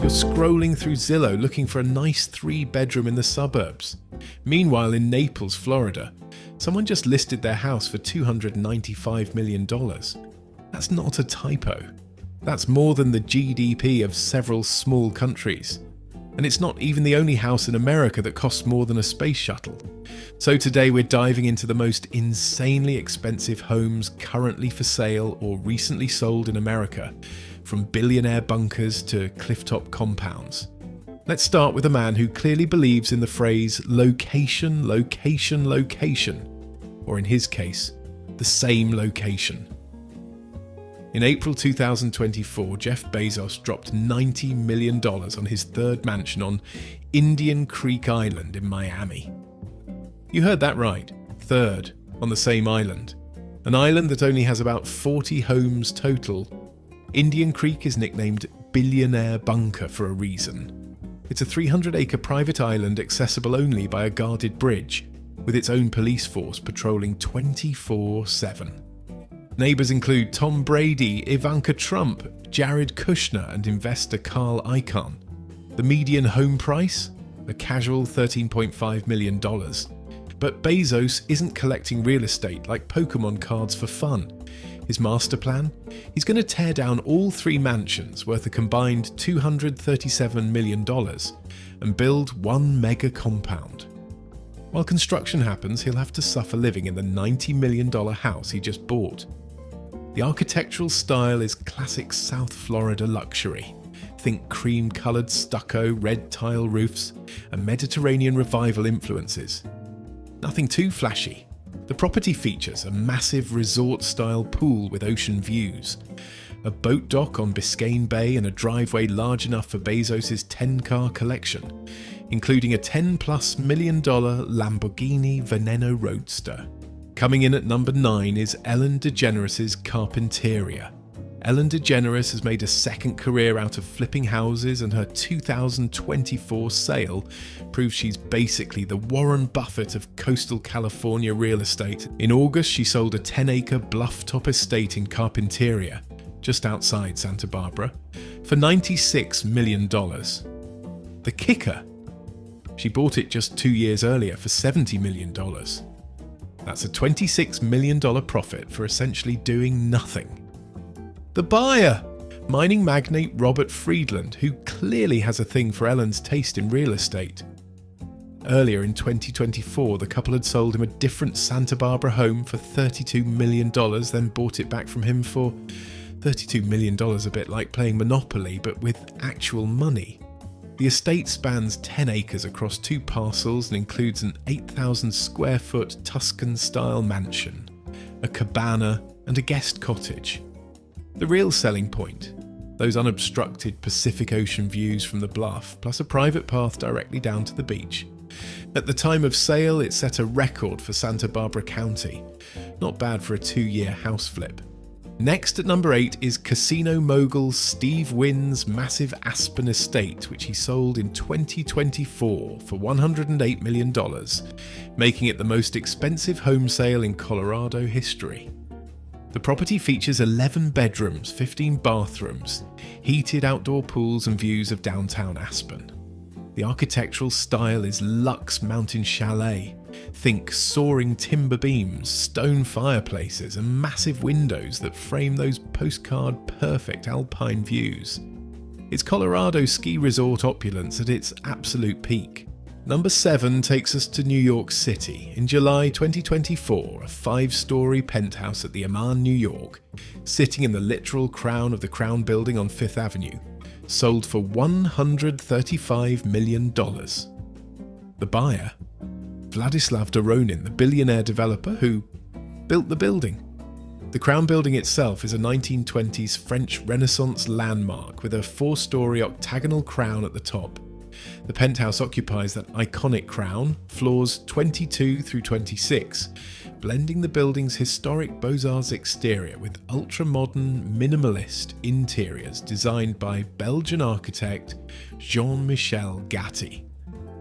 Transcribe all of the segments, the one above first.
You're scrolling through Zillow looking for a nice 3-bedroom in the suburbs. Meanwhile, in Naples, Florida, someone just listed their house for $295 million. That's not a typo. That's more than the GDP of several small countries. And it's not even the only house in America that costs more than a space shuttle. So today we're diving into the most insanely expensive homes currently for sale or recently sold in America, from billionaire bunkers to clifftop compounds. Let's start with a man who clearly believes in the phrase location, location, location, or in his case, the same location. In April 2024, Jeff Bezos dropped $90 million on his third mansion on Indian Creek Island in Miami. You heard that right, third, on the same island. An island that only has about 40 homes total. Indian Creek is nicknamed Billionaire Bunker for a reason. It's a 300-acre private island accessible only by a guarded bridge, with its own police force patrolling 24/7. Neighbours include Tom Brady, Ivanka Trump, Jared Kushner and investor Carl Icahn. The median home price? A casual $13.5 million. But Bezos isn't collecting real estate like Pokemon cards for fun. His master plan? He's going to tear down all 3 mansions worth a combined $237 million and build one mega compound. While construction happens, he'll have to suffer living in the $90 million house he just bought. The architectural style is classic South Florida luxury. Think cream-coloured stucco, red tile roofs, and Mediterranean revival influences. Nothing too flashy. The property features a massive resort-style pool with ocean views, a boat dock on Biscayne Bay and a driveway large enough for Bezos' 10-car collection, including a $10+ million Lamborghini Veneno Roadster. Coming in at number 9 is Ellen DeGeneres' Carpinteria. Ellen DeGeneres has made a second career out of flipping houses, and her 2024 sale proves she's basically the Warren Buffett of coastal California real estate. In August, she sold a 10-acre blufftop estate in Carpinteria, just outside Santa Barbara, for $96 million. The kicker? She bought it just 2 years earlier for $70 million. That's a $26 million profit for essentially doing nothing. The buyer! Mining magnate Robert Friedland, who clearly has a thing for Ellen's taste in real estate. Earlier in 2024, the couple had sold him a different Santa Barbara home for $32 million, then bought it back from him for $32 million, a bit like playing Monopoly, but with actual money. The estate spans 10 acres across 2 parcels and includes an 8,000 square foot Tuscan-style mansion, a cabana and a guest cottage. The real selling point? Those unobstructed Pacific Ocean views from the bluff, plus a private path directly down to the beach. At the time of sale, it set a record for Santa Barbara County. Not bad for a 2-year house flip. Next at number 8 is casino mogul Steve Wynn's massive Aspen estate, which he sold in 2024 for $108 million, making it the most expensive home sale in Colorado history. The property features 11 bedrooms, 15 bathrooms, heated outdoor pools and views of downtown Aspen. The architectural style is luxe mountain chalet. Think soaring timber beams, stone fireplaces and massive windows that frame those postcard-perfect alpine views. It's Colorado ski resort opulence at its absolute peak. Number 7 takes us to New York City. In July 2024, a 5-story penthouse at the Amman, New York, sitting in the literal crown of the Crown Building on 5th Avenue, sold for $135 million. The buyer? Vladislav Doronin, the billionaire developer who built the building. The Crown Building itself is a 1920s French Renaissance landmark with a 4-story octagonal crown at the top. The penthouse occupies that iconic crown, floors 22 through 26, blending the building's historic Beaux-Arts exterior with ultra-modern, minimalist interiors designed by Belgian architect Jean-Michel Gatti.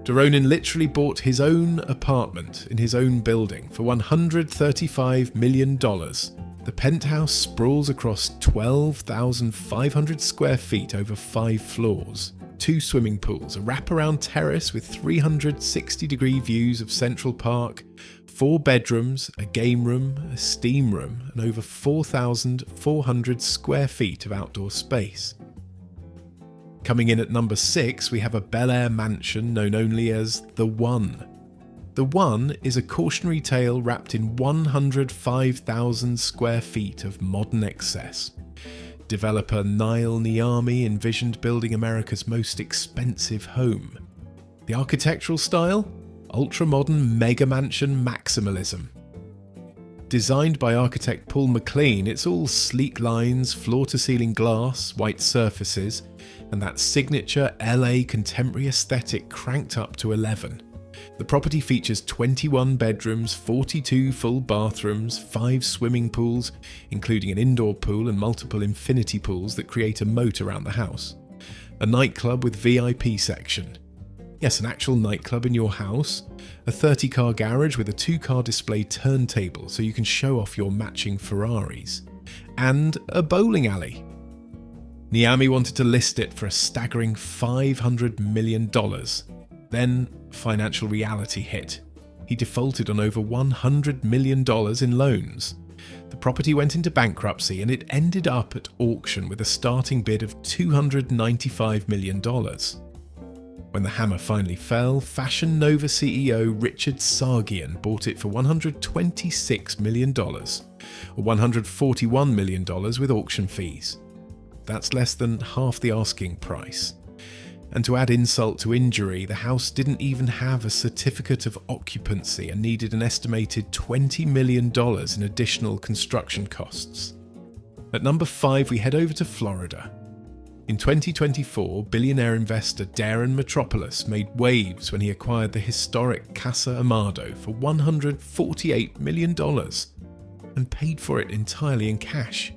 Doronin literally bought his own apartment in his own building for $135 million. The penthouse sprawls across 12,500 square feet over 5 floors. 2 swimming pools, a wraparound terrace with 360-degree views of Central Park, 4 bedrooms, a game room, a steam room, and over 4,400 square feet of outdoor space. Coming in at number 6, we have a Bel Air mansion known only as The One. The One is a cautionary tale wrapped in 105,000 square feet of modern excess. Developer Niall Niami envisioned building America's most expensive home. The architectural style? Ultra-modern mega-mansion maximalism. Designed by architect Paul McLean, it's all sleek lines, floor-to-ceiling glass, white surfaces, and that signature LA contemporary aesthetic cranked up to 11. The property features 21 bedrooms, 42 full bathrooms, 5 swimming pools, including an indoor pool and multiple infinity pools that create a moat around the house. A nightclub with VIP section. Yes, an actual nightclub in your house. A 30-car garage with a 2-car display turntable so you can show off your matching Ferraris. And a bowling alley. Niami wanted to list it for a staggering $500 million. Then financial reality hit. He defaulted on over $100 million in loans. The property went into bankruptcy and it ended up at auction with a starting bid of $295 million. When the hammer finally fell, Fashion Nova CEO Richard Sargian bought it for $126 million, or $141 million with auction fees. That's less than half the asking price. And to add insult to injury, the house didn't even have a certificate of occupancy and needed an estimated $20 million in additional construction costs. At number 5, we head over to Florida. In 2024, billionaire investor Darren Metropolis made waves when he acquired the historic Casa Amado for $148 million and paid for it entirely in cash.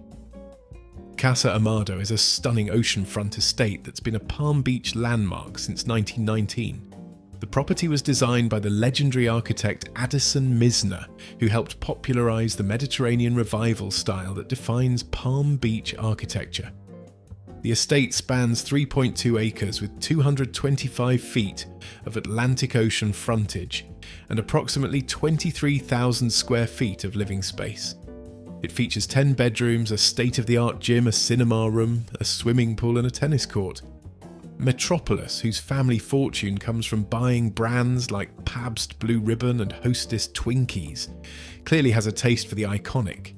Casa Amado is a stunning oceanfront estate that's been a Palm Beach landmark since 1919. The property was designed by the legendary architect Addison Misner, who helped popularize the Mediterranean revival style that defines Palm Beach architecture. The estate spans 3.2 acres with 225 feet of Atlantic Ocean frontage and approximately 23,000 square feet of living space. It features 10 bedrooms, a state-of-the-art gym, a cinema room, a swimming pool and a tennis court. Metropolis, whose family fortune comes from buying brands like Pabst Blue Ribbon and Hostess Twinkies, clearly has a taste for the iconic.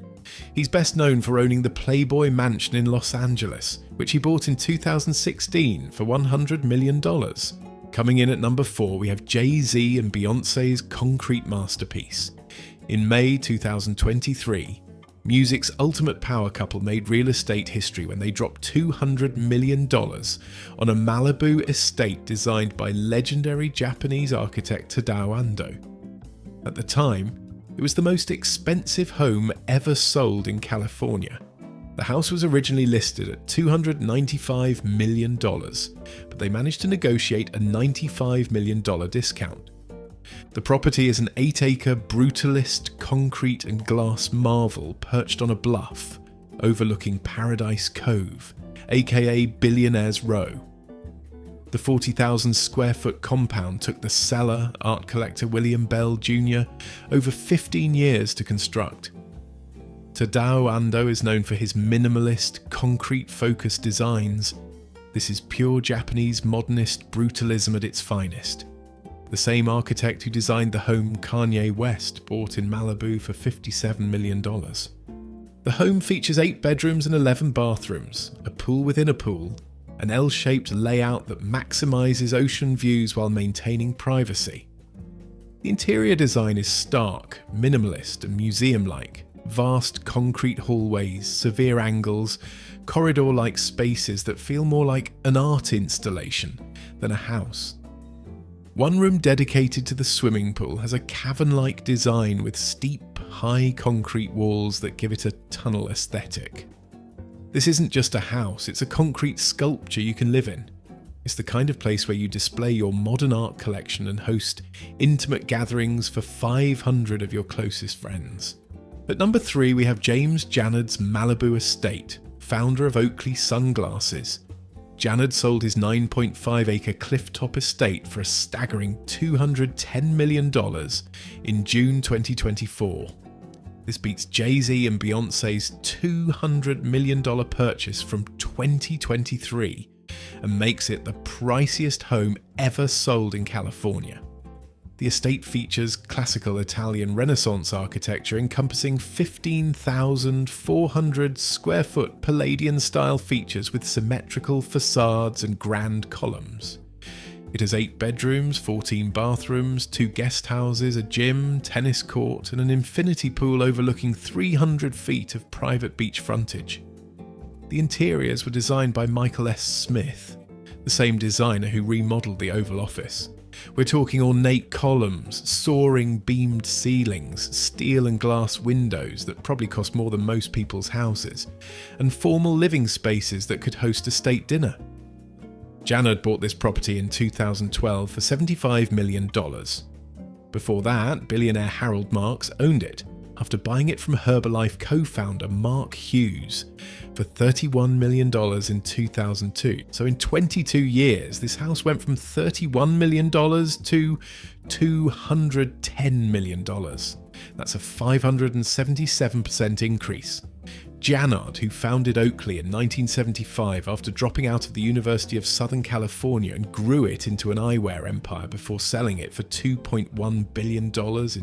He's best known for owning the Playboy Mansion in Los Angeles, which he bought in 2016 for $100 million. Coming in at number 4, we have Jay-Z and Beyoncé's concrete masterpiece. In May 2023, music's ultimate power couple made real estate history when they dropped $200 million on a Malibu estate designed by legendary Japanese architect Tadao Ando. At the time, it was the most expensive home ever sold in California. The house was originally listed at $295 million, but they managed to negotiate a $95 million discount. The property is an 8-acre brutalist concrete and glass marvel perched on a bluff overlooking Paradise Cove, aka Billionaires Row. The 40,000 square foot compound took the seller, art collector William Bell Jr. over 15 years to construct. Tadao Ando is known for his minimalist, concrete-focused designs. This is pure Japanese modernist brutalism at its finest. The same architect who designed the home Kanye West bought in Malibu for $57 million. The home features 8 bedrooms and 11 bathrooms, a pool within a pool, an L-shaped layout that maximizes ocean views while maintaining privacy. The interior design is stark, minimalist and museum-like. Vast concrete hallways, severe angles, corridor-like spaces that feel more like an art installation than a house. One room dedicated to the swimming pool has a cavern-like design with steep, high concrete walls that give it a tunnel aesthetic. This isn't just a house, it's a concrete sculpture you can live in. It's the kind of place where you display your modern art collection and host intimate gatherings for 500 of your closest friends. At number 3, we have James Jannard's Malibu estate, founder of Oakley Sunglasses. Jannard sold his 9.5-acre clifftop estate for a staggering $210 million in June 2024. This beats Jay-Z and Beyoncé's $200 million purchase from 2023 and makes it the priciest home ever sold in California. The estate features classical Italian Renaissance architecture encompassing 15,400 square foot Palladian-style features with symmetrical facades and grand columns. It has 8 bedrooms, 14 bathrooms, 2 guest houses, a gym, tennis court, and an infinity pool overlooking 300 feet of private beach frontage. The interiors were designed by Michael S. Smith, the same designer who remodeled the Oval Office. We're talking ornate columns, soaring beamed ceilings, steel and glass windows that probably cost more than most people's houses, and formal living spaces that could host a state dinner. Jannard bought this property in 2012 for $75 million. Before that, billionaire Harold Marks owned it after buying it from Herbalife co-founder Mark Hughes for $31 million in 2002. So in 22 years, this house went from $31 million to $210 million. That's a 577% increase. Jannard, who founded Oakley in 1975 after dropping out of the University of Southern California and grew it into an eyewear empire before selling it for $2.1 billion in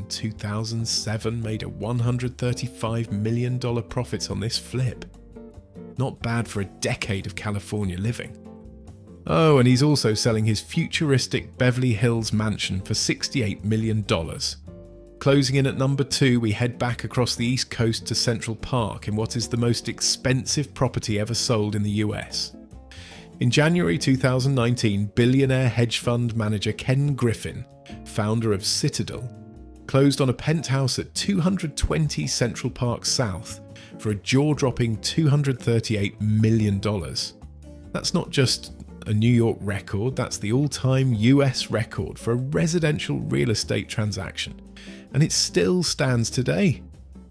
2007, made a $135 million profits on this flip. Not bad for a decade of California living. Oh, and he's also selling his futuristic Beverly Hills mansion for $68 million. Closing in at number 2, we head back across the East Coast to Central Park in what is the most expensive property ever sold in the US. In January 2019, billionaire hedge fund manager Ken Griffin, founder of Citadel, closed on a penthouse at 220 Central Park South for a jaw-dropping $238 million. That's not just a New York record, that's the all-time US record for a residential real estate transaction. And it still stands today.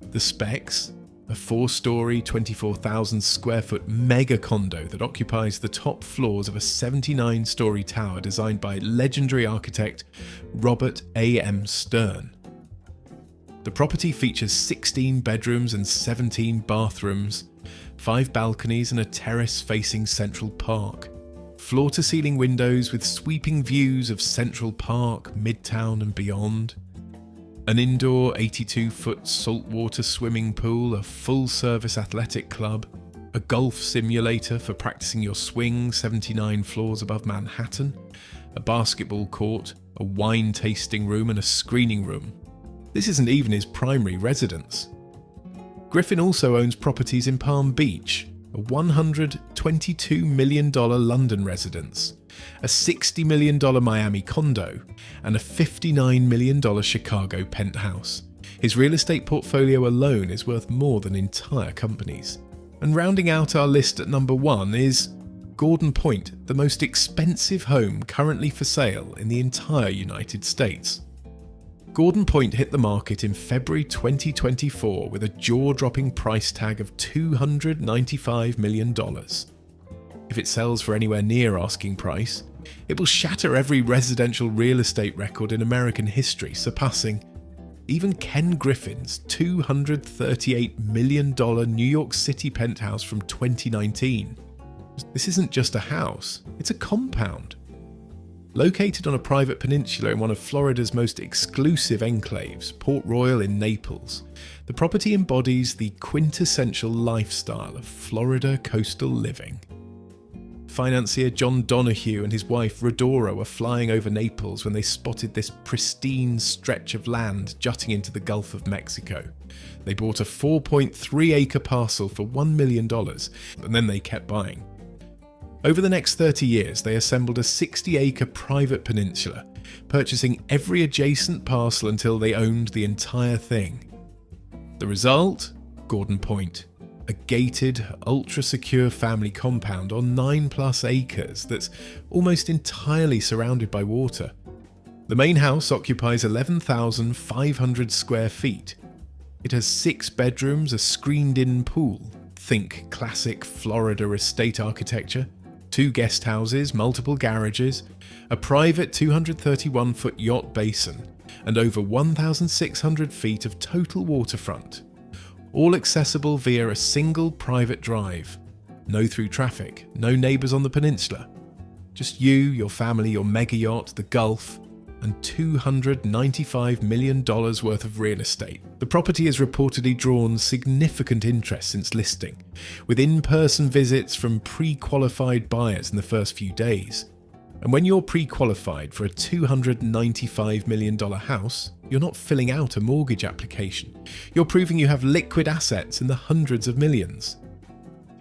The specs: a 4-story, 24,000 square foot mega condo that occupies the top floors of a 79-story tower designed by legendary architect Robert A.M. Stern. The property features 16 bedrooms and 17 bathrooms, 5 balconies and a terrace facing Central Park. Floor-to-ceiling windows with sweeping views of Central Park, Midtown and beyond. An indoor 82-foot saltwater swimming pool, a full-service athletic club, a golf simulator for practicing your swing 79 floors above Manhattan, a basketball court, a wine tasting room and a screening room. This isn't even his primary residence. Griffin also owns properties in Palm Beach, a $122 million London residence, a $60 million Miami condo, and a $59 million Chicago penthouse. His real estate portfolio alone is worth more than entire companies. And rounding out our list at number 1 is Gordon Pointe, the most expensive home currently for sale in the entire United States. Gordon Pointe hit the market in February 2024 with a jaw-dropping price tag of $295 million. If it sells for anywhere near asking price, it will shatter every residential real estate record in American history, surpassing even Ken Griffin's $238 million New York City penthouse from 2019. This isn't just a house, it's a compound. Located on a private peninsula in one of Florida's most exclusive enclaves, Port Royal in Naples, the property embodies the quintessential lifestyle of Florida coastal living. Financier John Donahue and his wife Rodora were flying over Naples when they spotted this pristine stretch of land jutting into the Gulf of Mexico. They bought a 4.3-acre parcel for $1 million, and then they kept buying. Over the next 30 years, they assembled a 60-acre private peninsula, purchasing every adjacent parcel until they owned the entire thing. The result? Gordon Pointe. A gated, ultra-secure family compound on 9+ acres that's almost entirely surrounded by water. The main house occupies 11,500 square feet. It has 6 bedrooms, a screened-in pool, think classic Florida estate architecture, 2 guest houses, multiple garages, a private 231-foot yacht basin, and over 1,600 feet of total waterfront. All accessible via a single private drive. No through traffic, no neighbours on the peninsula. Just you, your family, your mega yacht, the Gulf, and $295 million worth of real estate. The property has reportedly drawn significant interest since listing, with in-person visits from pre-qualified buyers in the first few days. And when you're pre-qualified for a $295 million house, you're not filling out a mortgage application. You're proving you have liquid assets in the hundreds of millions.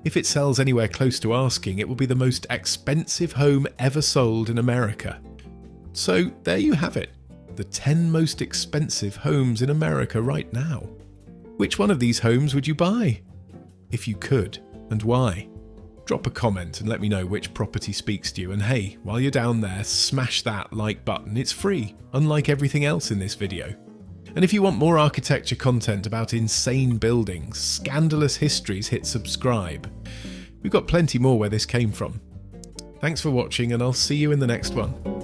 If it sells anywhere close to asking, it will be the most expensive home ever sold in America. So there you have it, the 10 most expensive homes in America right now. Which one of these homes would you buy? If you could, and why? Drop a comment and let me know which property speaks to you, and hey, while you're down there, smash that like button, it's free, unlike everything else in this video. And if you want more architecture content about insane buildings, scandalous histories, hit subscribe. We've got plenty more where this came from. Thanks for watching, and I'll see you in the next one.